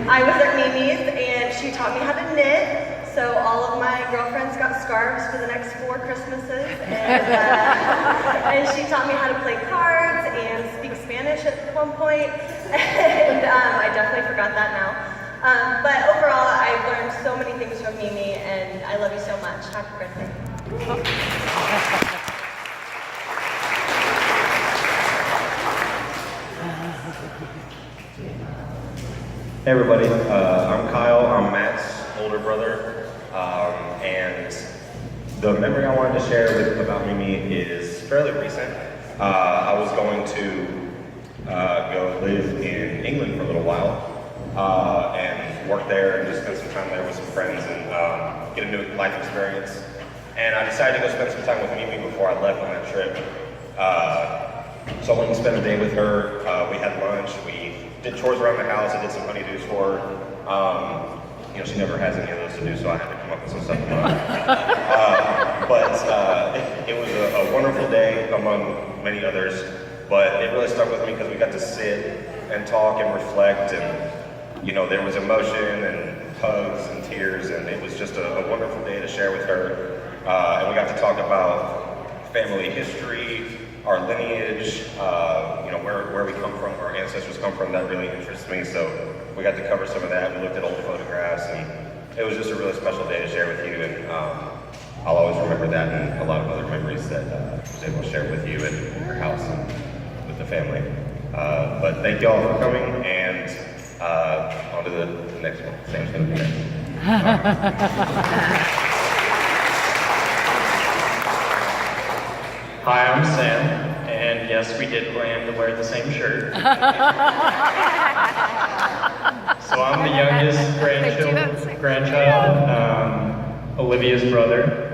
I was at Mimi's and she taught me how to knit. So all of my girlfriends got scarves for the next 4 Christmases. And she taught me how to play cards and speak Spanish at one point. And I definitely forgot that now. But overall, I've learned so many things from Mimi, and I love you so much. Happy birthday. Hey everybody, I'm Kyle. I'm Matt's older brother, and the memory I wanted to share about Mimi is fairly recent. I was going to go live in England for a little while and work there and just spend some time there with some friends and get a new life experience. And I decided to go spend some time with Mimi before I left on that trip. So I went and spent a day with her. We had lunch. We did chores around the house. I did some honeydews for her. You know, she never has any of those to do, so I had to come up with some stuff of mine. But it was a wonderful day among many others. But it really stuck with me because we got to sit and talk and reflect, and you know, there was emotion and hugs and tears, and it was just a wonderful day to share with her. And we got to talk about family history, our lineage, you know, where we come from, where our ancestors come from. That really interests me. So we got to cover some of that. We looked at old photographs, and it was just a really special day to share with you. And I'll always remember that and a lot of other memories that I was able to share with you at your house and with the family. But thank you all for coming, and on to the next one. Sam's going to be next. Hi, I'm Sam, and yes, we did plan to wear the same shirt. So I'm the youngest grandchild, Olivia's brother.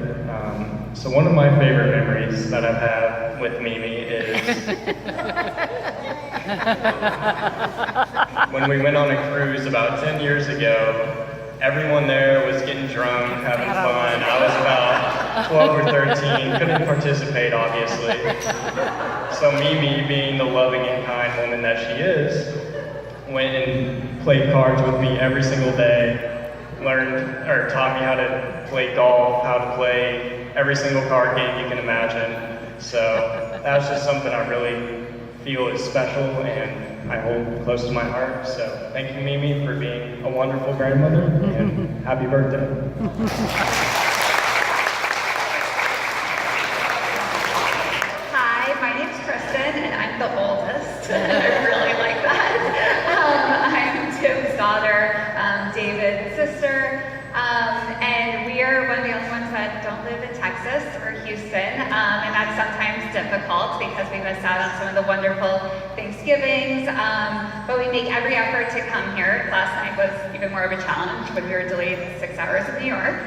So one of my favorite memories that I've had with Mimi is when we went on a cruise about 10 years ago. Everyone there was getting drunk, having fun. I was about 12 or 13, couldn't participate, obviously. So Mimi, being the loving and kind woman that she is, went and played cards with me every single day, taught me how to play golf, how to play every single card game you can imagine. So that's just something I really feel is special and I hold close to my heart. So thank you, Mimi, for being a wonderful grandmother, and happy birthday. Hi, my name's Kristen, and I'm the oldest. I really like that. I'm Tim's daughter, David's sister, and we are one of the only ones that don't live in Texas or Houston, and that's sometimes difficult because we miss out on some of the wonderful Thanksgivings, but we make every effort to come here. Last night was even more of a challenge when we were delayed 6 hours in New York.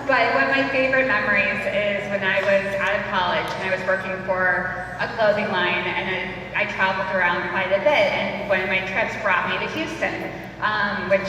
But one of my favorite memories is when I was out of college and I was working for a clothing line, and I traveled around quite a bit, and one of my trips brought me to Houston, which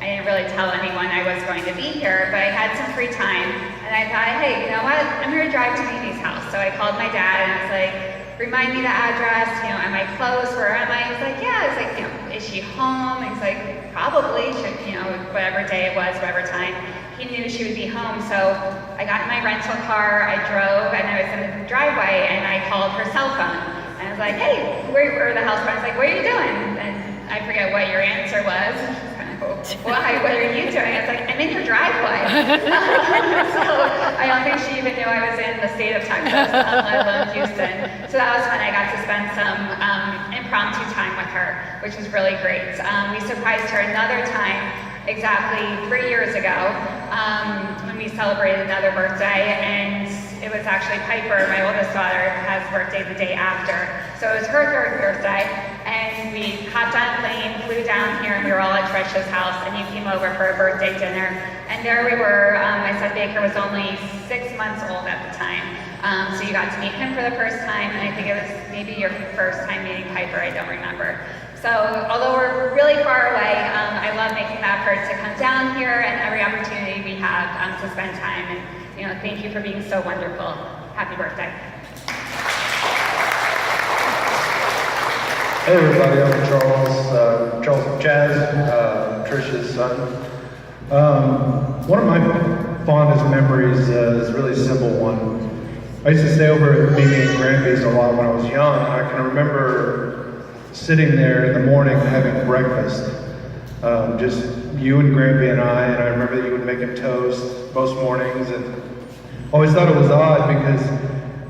I didn't really tell anyone I was going to be here, but I had some free time, and I thought, hey, you know what, I'm going to drive to Mimi's house. So I called my dad, and I was like, remind me the address, you know, am I close, where am I? He's like, yeah. I was like, you know, is she home? And he's like, probably, should, you know, whatever day it was, whatever time. He knew she would be home, so I got in my rental car, I drove, and I was in the driveway, and I called her cell phone. And I was like, hey, where the house phone? I was like, what are you doing? And I forget what your answer was. Why? What are you doing? I was like, I'm in your driveway. So I don't think she even knew I was in the state of Texas, let alone Houston. So that was fun. I got to spend some impromptu time with her, which was really great. We surprised her another time, exactly 3 years ago, when we celebrated another birthday, and it was actually Piper, my oldest daughter, has birthday the day after. So it was her 3rd birthday, and we hopped on a plane, flew down here, and we were all at Trisha's house, and you came over for a birthday dinner. And there we were, my son Baker was only 6 months old at the time. So you got to meet him for the first time, and I think it was maybe your first time meeting Piper, I don't remember. So although we're really far away, I love making the effort to come down here and every opportunity we have to spend time. And you know, thank you for being so wonderful. Happy birthday. Hey everybody, I'm Charles Jazz. son. One of my fondest memories is a really simple one. I used to stay over at Mimi and Grandkids a lot when I was young. I can remember sitting there in the morning having breakfast. Just you and Grampy and I remember that you would make him toast most mornings, and always thought it was odd because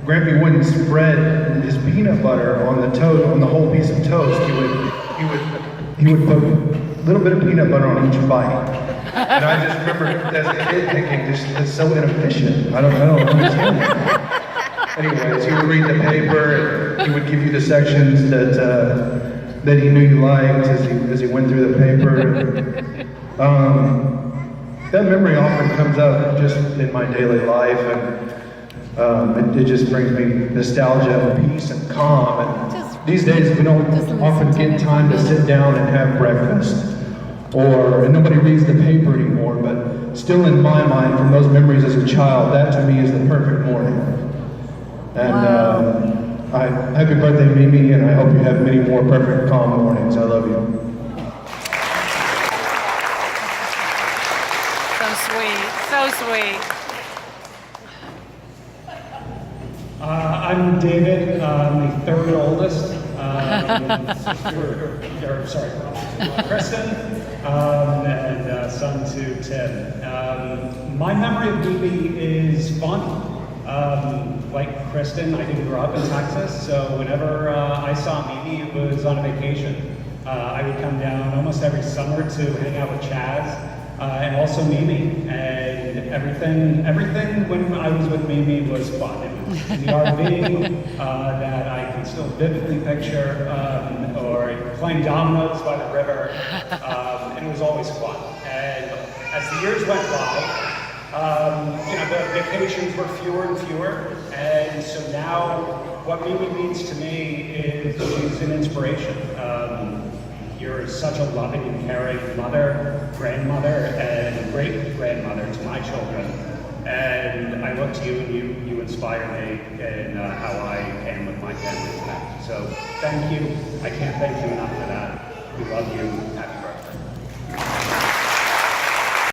Grampy wouldn't spread his peanut butter on the toast, on the whole piece of toast. He would put a little bit of peanut butter on each bite. And I just remember as a kid thinking, this is so inefficient. I don't understand it. Anyways, he would read the paper, and he would give you the sections that he knew you liked as he went through the paper. That memory often comes up just in my daily life, and it just brings me nostalgia and peace and calm. And these days we don't often get time to sit down and have breakfast, and nobody reads the paper anymore, but still in my mind, from those memories as a child, that to me is the perfect morning. And happy birthday, Mimi, and I hope you have many more perfect, calm mornings. I love you. So sweet. I'm David. I'm the third oldest. Kristen, and son to Tim. My memory of Mimi is fun. Like Kristen, I didn't grow up in Texas, so whenever I saw Mimi, it was on a vacation. I would come down almost every summer to hang out with Chaz. And also Mimi, and everything when I was with Mimi was fun. It was in the RV that I can still vividly picture, or playing dominoes by the river, and it was always fun. And as the years went by, the vacations were fewer and fewer, and so now what Mimi means to me is she's an inspiration. You're such a loving and caring mother, grandmother, and great-grandmother to my children. And I look to you, and you inspire me in how I am with my family today. So thank you. I can't thank you enough for that. We love you.